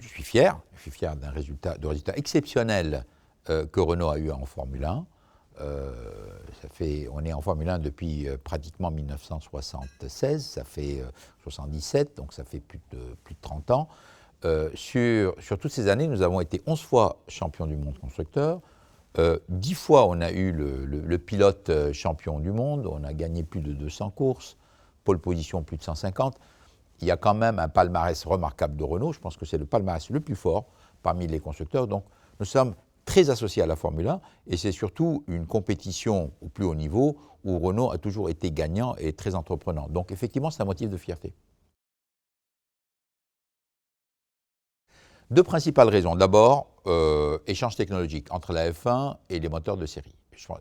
je suis fier d'un résultat exceptionnel que Renault a eu en Formule 1. On est en Formule 1 depuis pratiquement 1976, ça fait 77, donc ça fait plus de 30 ans. Sur toutes ces années, nous avons été 11 fois champions du monde constructeur. 10 fois, on a eu le pilote champion du monde, on a gagné plus de 200 courses, pole position plus de 150. Il y a quand même un palmarès remarquable de Renault, je pense que c'est le palmarès le plus fort parmi les constructeurs. Donc nous sommes très associés à la Formule 1 et c'est surtout une compétition au plus haut niveau où Renault a toujours été gagnant et très entreprenant. Donc effectivement, c'est un motif de fierté. Deux principales raisons. D'abord, échange technologique entre la F1 et les moteurs de série.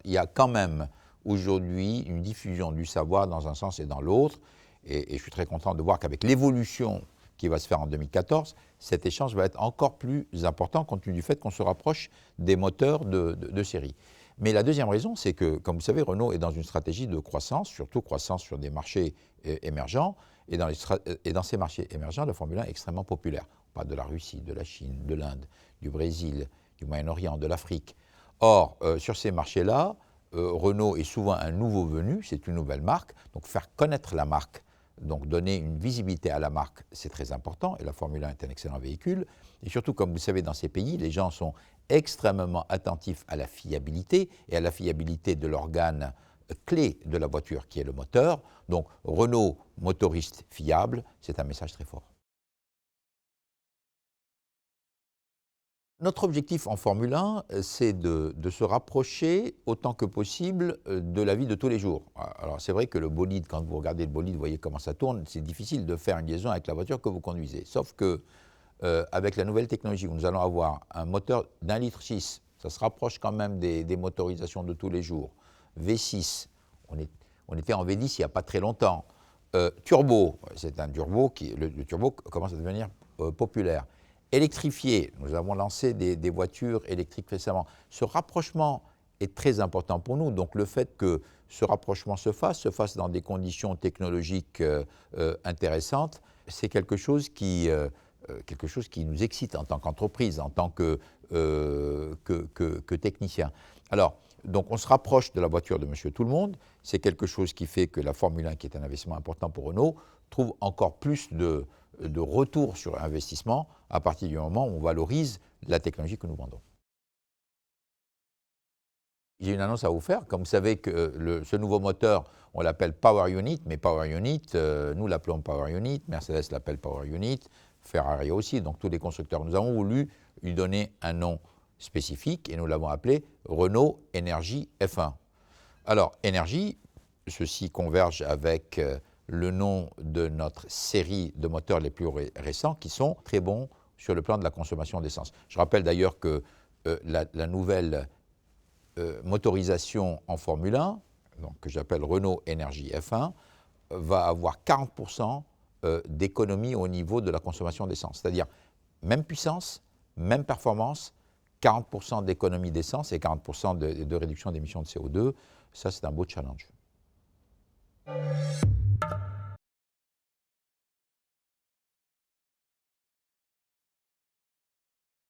Il y a quand même aujourd'hui une diffusion du savoir dans un sens et dans l'autre. Et je suis très content de voir qu'avec l'évolution qui va se faire en 2014, cet échange va être encore plus important compte tenu du fait qu'on se rapproche des moteurs de série. Mais la deuxième raison, c'est que, comme vous savez, Renault est dans une stratégie de croissance, surtout croissance sur des marchés émergents. Et dans ces marchés émergents, la Formule 1 est extrêmement populaire. On parle de la Russie, de la Chine, de l'Inde, du Brésil, du Moyen-Orient, de l'Afrique. Or, sur ces marchés-là, Renault est souvent un nouveau venu, c'est une nouvelle marque. Donc faire connaître la marque, donc donner une visibilité à la marque, c'est très important. Et la Formule 1 est un excellent véhicule. Et surtout, comme vous savez, dans ces pays, les gens sont extrêmement attentifs à la fiabilité et à la fiabilité de l'organe clé de la voiture qui est le moteur. Donc Renault, motoriste fiable, c'est un message très fort. Notre objectif en Formule 1, c'est de se rapprocher autant que possible de la vie de tous les jours. Alors c'est vrai que le bolide, quand vous regardez le bolide, vous voyez comment ça tourne, c'est difficile de faire une liaison avec la voiture que vous conduisez. Sauf que avec la nouvelle technologie, où nous allons avoir un moteur d'1,6 litre, ça se rapproche quand même des motorisations de tous les jours. V6, on était en V10 il n'y a pas très longtemps. Turbo, c'est un turbo le turbo commence à devenir populaire. Électrifié, nous avons lancé des voitures électriques récemment. Ce rapprochement est très important pour nous. Donc le fait que ce rapprochement se fasse dans des conditions technologiques intéressantes, c'est quelque chose qui nous excite en tant qu'entreprise, en tant que technicien. Alors, donc on se rapproche de la voiture de Monsieur Tout-le-Monde. C'est quelque chose qui fait que la Formule 1, qui est un investissement important pour Renault, trouve encore plus de retour sur investissement à partir du moment où on valorise la technologie que nous vendons. J'ai une annonce à vous faire. Comme vous savez que ce nouveau moteur, on l'appelle Power Unit, mais Power Unit, nous l'appelons Power Unit, Mercedes l'appelle Power Unit, Ferrari aussi, donc tous les constructeurs. Nous avons voulu lui donner un nom spécifique et nous l'avons appelé Renault Energy F1. Alors, Energy, ceci converge avec le nom de notre série de moteurs les plus récents qui sont très bons sur le plan de la consommation d'essence. Je rappelle d'ailleurs que la nouvelle motorisation en Formule 1, donc, que j'appelle Renault Energy F1, va avoir 40% d'économie au niveau de la consommation d'essence. C'est-à-dire même puissance, même performance, 40% d'économie d'essence et 40% de réduction d'émissions de CO2. Ça, c'est un beau challenge.